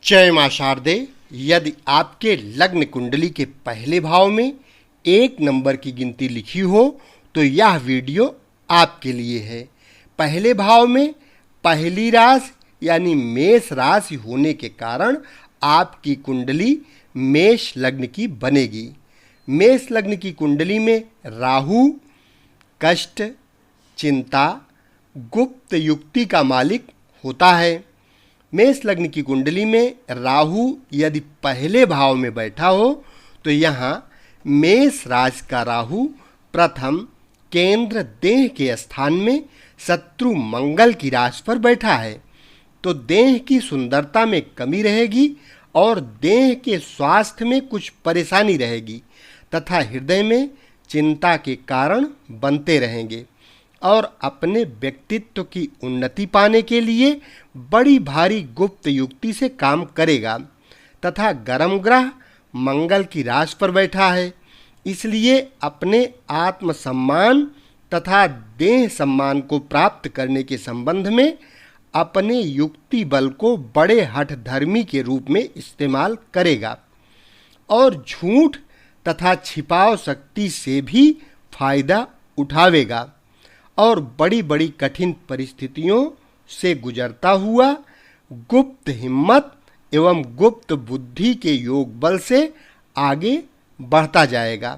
जय मां शारदे। यदि आपके लग्न कुंडली के पहले भाव में 1 नंबर की गिनती लिखी हो तो यह वीडियो आपके लिए है। पहले भाव में पहली राशि यानी मेष राशि होने के कारण आपकी कुंडली मेष लग्न की बनेगी। मेष लग्न की कुंडली में राहु कष्ट, चिंता, गुप्त युक्ति का मालिक होता है। मेष लग्न की कुंडली में राहु यदि पहले भाव में बैठा हो तो यहाँ मेष राशि का राहु प्रथम केंद्र देह के स्थान में शत्रु मंगल की राशि पर बैठा है, तो देह की सुंदरता में कमी रहेगी और देह के स्वास्थ्य में कुछ परेशानी रहेगी तथा हृदय में चिंता के कारण बनते रहेंगे और अपने व्यक्तित्व की उन्नति पाने के लिए बड़ी भारी गुप्त युक्ति से काम करेगा तथा गर्म ग्रह मंगल की राशि पर बैठा है, इसलिए अपने आत्मसम्मान तथा देह सम्मान को प्राप्त करने के संबंध में अपने युक्ति बल को बड़े हठधर्मी के रूप में इस्तेमाल करेगा और झूठ तथा छिपाव शक्ति से भी फायदा उठावेगा और बड़ी बड़ी कठिन परिस्थितियों से गुजरता हुआ गुप्त हिम्मत एवं गुप्त बुद्धि के योग बल से आगे बढ़ता जाएगा।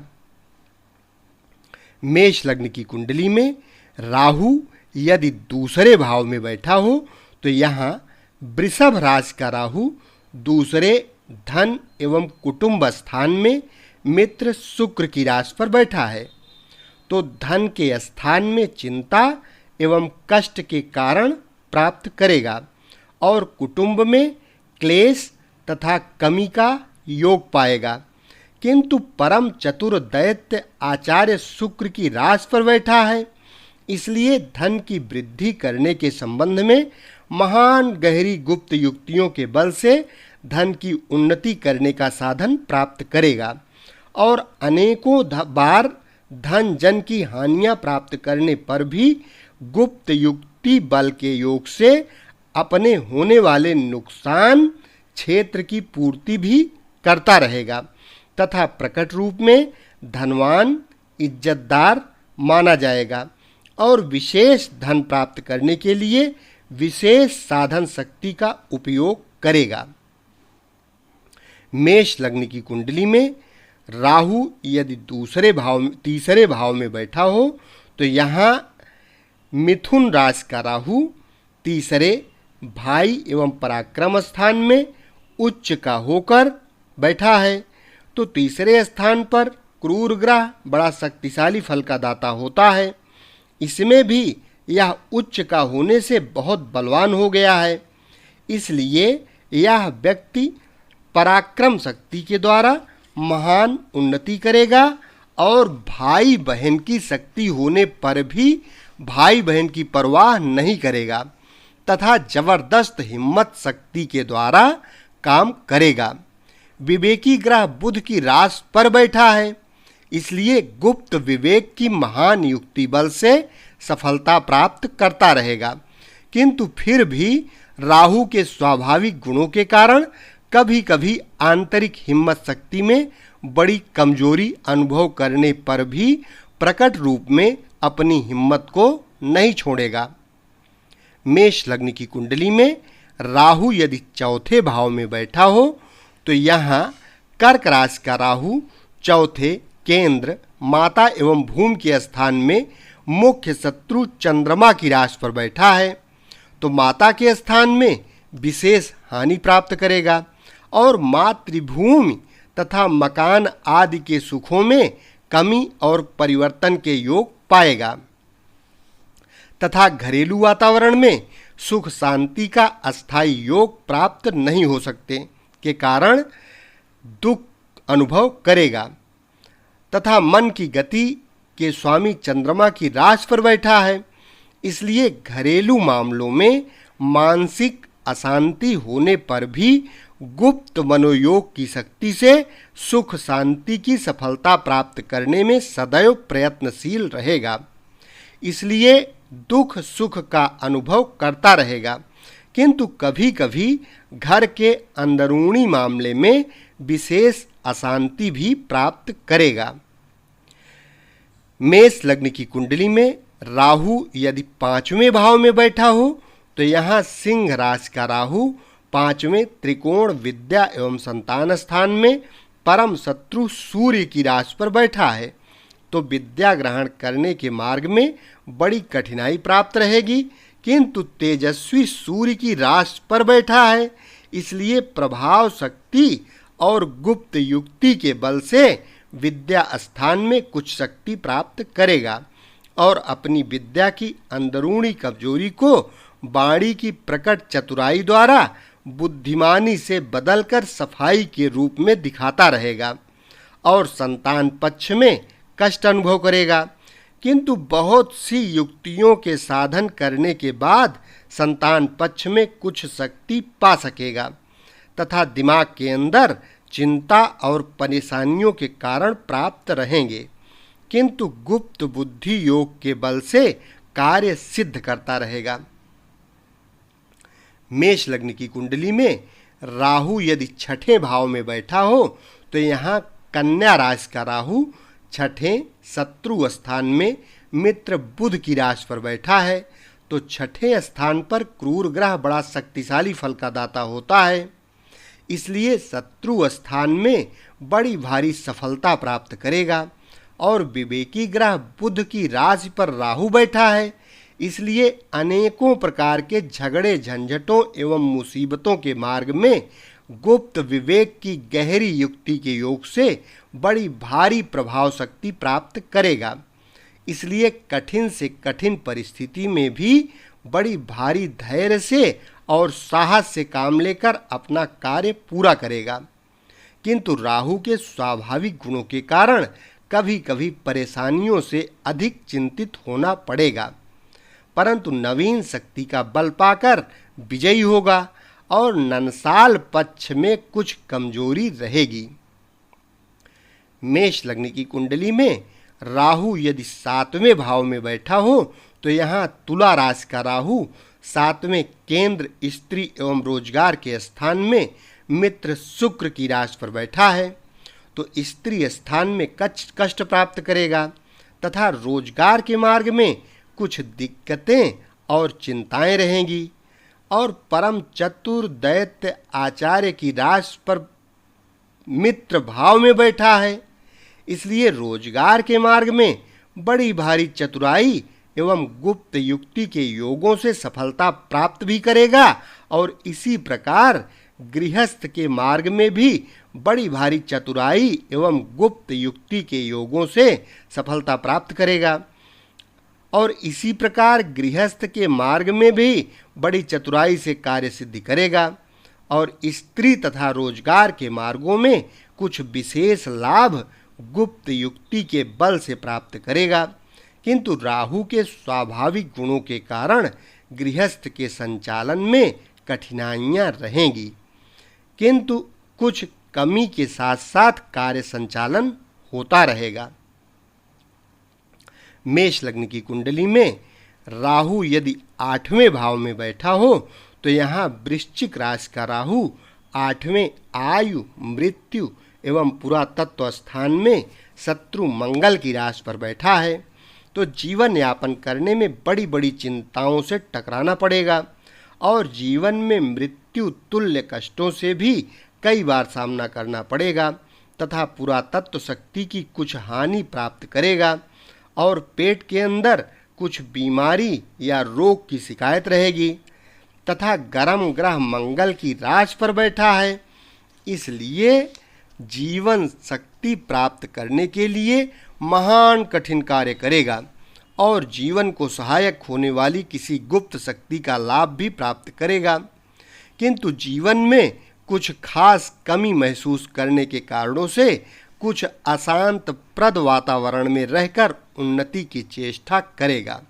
मेष लग्न की कुंडली में राहु यदि दूसरे भाव में बैठा हो तो यहाँ वृषभ राशि का राहु दूसरे धन एवं कुटुंब स्थान में मित्र शुक्र की राशि पर बैठा है, तो धन के स्थान में चिंता एवं कष्ट के कारण प्राप्त करेगा और कुटुंब में क्लेश तथा कमी का योग पाएगा। किंतु परम चतुर दैत्य आचार्य शुक्र की राशि पर बैठा है, इसलिए धन की वृद्धि करने के संबंध में महान गहरी गुप्त युक्तियों के बल से धन की उन्नति करने का साधन प्राप्त करेगा और अनेकों बार धन जन की हानियां प्राप्त करने पर भी गुप्त युक्ति बल के योग से अपने होने वाले नुकसान क्षेत्र की पूर्ति भी करता रहेगा तथा प्रकट रूप में धनवान इज्जतदार माना जाएगा और विशेष धन प्राप्त करने के लिए विशेष साधन शक्ति का उपयोग करेगा। मेष लग्न की कुंडली में राहु यदि तीसरे भाव में बैठा हो तो यहाँ मिथुन राशि का राहु तीसरे भाई एवं पराक्रम स्थान में उच्च का होकर बैठा है, तो तीसरे स्थान पर क्रूर ग्रह बड़ा शक्तिशाली फल का दाता होता है। इसमें भी यह उच्च का होने से बहुत बलवान हो गया है, इसलिए यह व्यक्ति पराक्रम शक्ति के द्वारा महान उन्नति करेगा और भाई बहन की शक्ति होने पर भी भाई बहन की परवाह नहीं करेगा तथा जबरदस्त हिम्मत शक्ति के द्वारा काम करेगा। विवेकी ग्रह बुध की राशि पर बैठा है, इसलिए गुप्त विवेक की महान युक्ति बल से सफलता प्राप्त करता रहेगा, किंतु फिर भी राहु के स्वाभाविक गुणों के कारण कभी कभी आंतरिक हिम्मत शक्ति में बड़ी कमजोरी अनुभव करने पर भी प्रकट रूप में अपनी हिम्मत को नहीं छोड़ेगा। मेष लग्न की कुंडली में राहु यदि चौथे भाव में बैठा हो तो यहाँ कर्क राशि का राहु चौथे केंद्र माता एवं भूमि के स्थान में मुख्य शत्रु चंद्रमा की राशि पर बैठा है, तो माता के स्थान में विशेष हानि प्राप्त करेगा और मातृभूमि तथा मकान आदि के सुखों में कमी और परिवर्तन के योग पाएगा तथा घरेलू वातावरण में सुख शांति का अस्थायी योग प्राप्त नहीं हो सकते के कारण दुख अनुभव करेगा तथा मन की गति के स्वामी चंद्रमा की राशि पर बैठा है, इसलिए घरेलू मामलों में मानसिक अशांति होने पर भी गुप्त मनोयोग की शक्ति से सुख शांति की सफलता प्राप्त करने में सदैव प्रयत्नशील रहेगा, इसलिए दुख सुख का अनुभव करता रहेगा, किंतु कभी कभी घर के अंदरूनी मामले में विशेष अशांति भी प्राप्त करेगा। मेष लग्न की कुंडली में राहु यदि 5वें भाव में बैठा हो तो यहाँ सिंह राशि का राहु 5वें त्रिकोण विद्या एवं संतान स्थान में परम शत्रु सूर्य की राशि पर बैठा है, तो विद्या ग्रहण करने के मार्ग में बड़ी कठिनाई प्राप्त रहेगी। किंतु तेजस्वी सूर्य की राशि पर बैठा है, इसलिए प्रभाव शक्ति और गुप्त युक्ति के बल से विद्या स्थान में कुछ शक्ति प्राप्त करेगा और अपनी विद्या की अंदरूनी कमजोरी को वाणी की प्रकट चतुराई द्वारा बुद्धिमानी से बदलकर सफाई के रूप में दिखाता रहेगा और संतान पक्ष में कष्ट अनुभव करेगा। किंतु बहुत सी युक्तियों के साधन करने के बाद संतान पक्ष में कुछ शक्ति पा सकेगा तथा दिमाग के अंदर चिंता और परेशानियों के कारण प्राप्त रहेंगे, किंतु गुप्त बुद्धि योग के बल से कार्य सिद्ध करता रहेगा। मेष लग्न की कुंडली में राहु यदि 6ठे भाव में बैठा हो तो यहाँ कन्या राशि का राहु 6ठे शत्रु स्थान में मित्र बुध की राशि पर बैठा है, तो 6ठे स्थान पर क्रूर ग्रह बड़ा शक्तिशाली फल का दाता होता है, इसलिए शत्रु स्थान में बड़ी भारी सफलता प्राप्त करेगा। और विवेकी ग्रह बुध की राशि पर राहु बैठा है, इसलिए अनेकों प्रकार के झगड़े झंझटों एवं मुसीबतों के मार्ग में गुप्त विवेक की गहरी युक्ति के योग से बड़ी भारी प्रभाव शक्ति प्राप्त करेगा। इसलिए कठिन से कठिन परिस्थिति में भी बड़ी भारी धैर्य से और साहस से काम लेकर अपना कार्य पूरा करेगा। किंतु राहु के स्वाभाविक गुणों के कारण कभी कभी परेशानियों से अधिक चिंतित होना पड़ेगा, परंतु नवीन शक्ति का बल पाकर विजयी होगा और ननसाल पक्ष में कुछ कमजोरी रहेगी। मेष लग्न की कुंडली में राहु यदि 7वें भाव में बैठा हो तो यहाँ तुला राशि का राहु 7वें केंद्र स्त्री एवं रोजगार के स्थान में मित्र शुक्र की राशि पर बैठा है, तो स्त्री स्थान में कष्ट प्राप्त करेगा तथा रोजगार के मार्ग में कुछ दिक्कतें और चिंताएं रहेंगी। और परम चतुर दैत्य आचार्य की राशि पर मित्र भाव में बैठा है, इसलिए रोजगार के मार्ग में बड़ी भारी चतुराई एवं गुप्त युक्ति के योगों से सफलता प्राप्त भी करेगा और इसी प्रकार गृहस्थ के मार्ग में भी बड़ी भारी चतुराई एवं गुप्त युक्ति के योगों से सफलता प्राप्त करेगा और इसी प्रकार गृहस्थ के मार्ग में भी बड़ी चतुराई से कार्य सिद्धि करेगा और स्त्री तथा रोजगार के मार्गों में कुछ विशेष लाभ गुप्त युक्ति के बल से प्राप्त करेगा। किंतु राहु के स्वाभाविक गुणों के कारण गृहस्थ के संचालन में कठिनाइयां रहेंगी, किंतु कुछ कमी के साथ साथ कार्य संचालन होता रहेगा। मेष लग्न की कुंडली में राहु यदि 8वें भाव में बैठा हो तो यहाँ वृश्चिक राशि का राहु 8वें आयु मृत्यु एवं पुरातत्व स्थान में शत्रु मंगल की राशि पर बैठा है, तो जीवन यापन करने में बड़ी बड़ी चिंताओं से टकराना पड़ेगा और जीवन में मृत्यु तुल्य कष्टों से भी कई बार सामना करना पड़ेगा तथा पुरातत्व शक्ति की कुछ हानि प्राप्त करेगा और पेट के अंदर कुछ बीमारी या रोग की शिकायत रहेगी तथा गर्म ग्रह मंगल की राशि पर बैठा है, इसलिए जीवन शक्ति प्राप्त करने के लिए महान कठिन कार्य करेगा और जीवन को सहायक होने वाली किसी गुप्त शक्ति का लाभ भी प्राप्त करेगा। किंतु जीवन में कुछ खास कमी महसूस करने के कारणों से कुछ अशांत प्रद वातावरण में रहकर उन्नति की चेष्टा करेगा।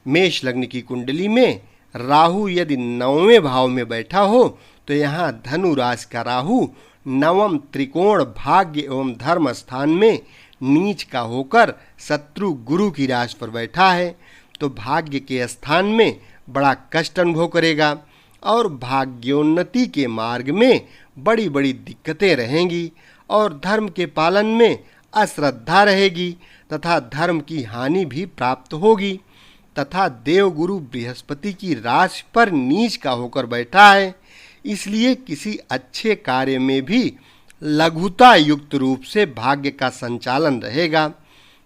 मेष लग्न की कुंडली में राहु यदि 9वें भाव में बैठा हो तो यहाँ धनु राशि का राहु 9वें त्रिकोण भाग्य एवं धर्म स्थान में नीच का होकर शत्रु गुरु की राशि पर बैठा है, तो भाग्य के स्थान में बड़ा कष्ट अनुभव करेगा और भाग्योन्नति के मार्ग में बड़ी बड़ी दिक्कतें रहेंगी और धर्म के पालन में अश्रद्धा रहेगी तथा धर्म की हानि भी प्राप्त होगी तथा देवगुरु बृहस्पति की राशि पर नीच का होकर बैठा है, इसलिए किसी अच्छे कार्य में भी लघुता युक्त रूप से भाग्य का संचालन रहेगा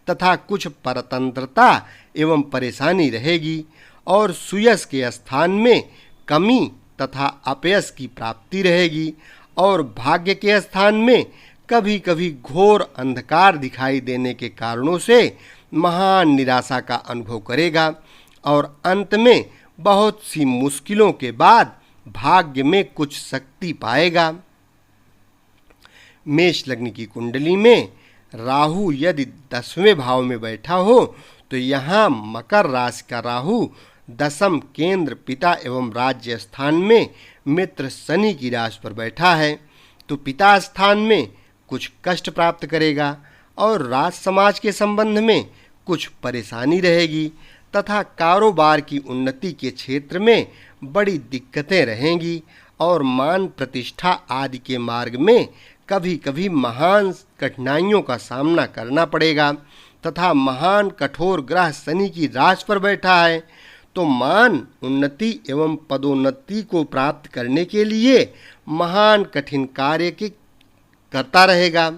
तथा कुछ परतंत्रता एवं परेशानी रहेगी और सुयश के स्थान में कमी तथा अपयश की प्राप्ति रहेगी और भाग्य के स्थान में कभी कभी घोर अंधकार दिखाई देने के कारणों से महान निराशा का अनुभव करेगा और अंत में बहुत सी मुश्किलों के बाद भाग्य में कुछ शक्ति पाएगा। मेष लग्न की कुंडली में राहु यदि 10वें भाव में बैठा हो तो यहाँ मकर राशि का राहु दशम केंद्र पिता एवं राज्य स्थान में मित्र शनि की राशि पर बैठा है तो पिता स्थान में कुछ कष्ट प्राप्त करेगा और राज समाज के संबंध में कुछ परेशानी रहेगी तथा कारोबार की उन्नति के क्षेत्र में बड़ी दिक्कतें रहेंगी और मान प्रतिष्ठा आदि के मार्ग में कभी कभी महान कठिनाइयों का सामना करना पड़ेगा तथा महान कठोर ग्रह शनि की राशि पर बैठा है तो मान उन्नति एवं पदोन्नति को प्राप्त करने के लिए महान कठिन कार्य की करता रहेगा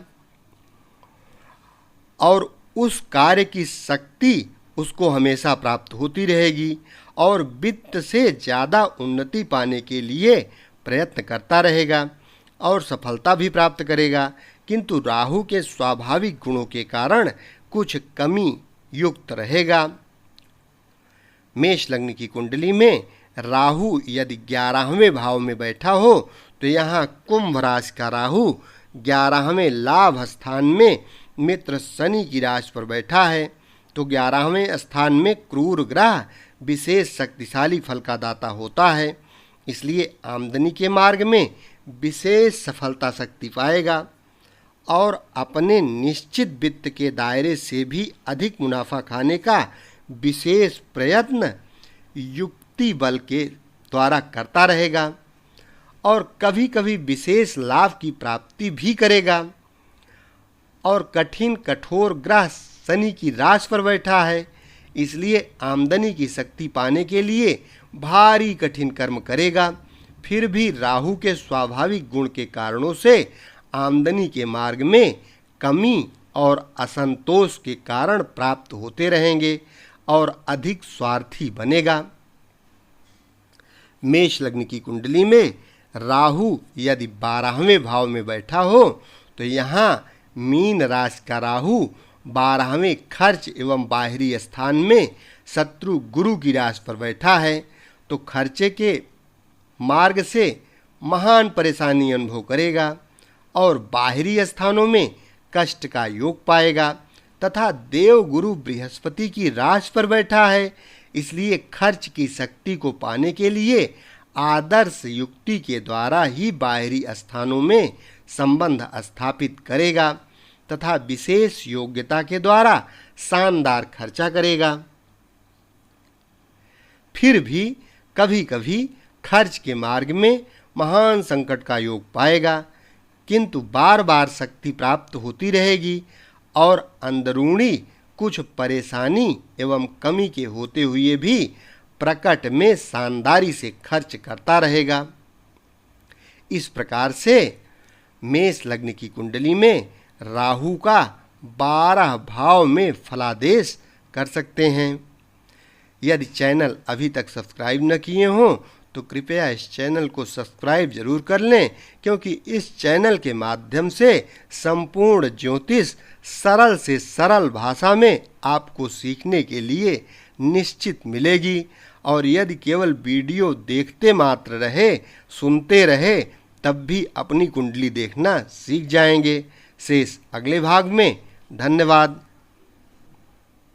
और उस कार्य की शक्ति उसको हमेशा प्राप्त होती रहेगी और वित्त से ज़्यादा उन्नति पाने के लिए प्रयत्न करता रहेगा और सफलता भी प्राप्त करेगा, किंतु राहु के स्वाभाविक गुणों के कारण कुछ कमी युक्त रहेगा। मेष लग्न की कुंडली में राहु यदि 11वें भाव में बैठा हो तो यहाँ कुंभ राशि का राहु 11वें लाभ स्थान में मित्र शनि की राशि पर बैठा है तो 11वें स्थान में क्रूर ग्रह विशेष शक्तिशाली फल का दाता होता है, इसलिए आमदनी के मार्ग में विशेष सफलता शक्ति पाएगा और अपने निश्चित वित्त के दायरे से भी अधिक मुनाफा खाने का विशेष प्रयत्न युक्ति बल के द्वारा करता रहेगा और कभी कभी विशेष लाभ की प्राप्ति भी करेगा। और कठिन कठोर ग्रह शनि की राशि पर बैठा है, इसलिए आमदनी की शक्ति पाने के लिए भारी कठिन कर्म करेगा। फिर भी राहु के स्वाभाविक गुण के कारणों से आमदनी के मार्ग में कमी और असंतोष के कारण प्राप्त होते रहेंगे और अधिक स्वार्थी बनेगा। मेष लग्न की कुंडली में राहु यदि 12वें भाव में बैठा हो तो यहाँ मीन राशि का राहु 12वें खर्च एवं बाहरी स्थान में शत्रु गुरु की राशि पर बैठा है तो खर्चे के मार्ग से महान परेशानी अनुभव करेगा और बाहरी स्थानों में कष्ट का योग पाएगा तथा देव गुरु बृहस्पति की राशि पर बैठा है, इसलिए खर्च की शक्ति को पाने के लिए आदर्श युक्ति के द्वारा ही बाहरी स्थानों में संबंध स्थापित करेगा तथा विशेष योग्यता के द्वारा शानदार खर्चा करेगा। फिर भी कभी कभी खर्च के मार्ग में महान संकट का योग पाएगा, किंतु बार बार शक्ति प्राप्त होती रहेगी और अंदरूनी कुछ परेशानी एवं कमी के होते हुए भी प्रकट में शानदारी से खर्च करता रहेगा। इस प्रकार से मेष लग्न की कुंडली में राहु का 12 भाव में फलादेश कर सकते हैं। यदि चैनल अभी तक सब्सक्राइब न किए हों तो कृपया इस चैनल को सब्सक्राइब जरूर कर लें, क्योंकि इस चैनल के माध्यम से संपूर्ण ज्योतिष सरल से सरल भाषा में आपको सीखने के लिए निश्चित मिलेगी। और यदि केवल वीडियो देखते मात्र रहे, सुनते रहे, तब भी अपनी कुंडली देखना सीख जाएंगे। शेष अगले भाग में। धन्यवाद।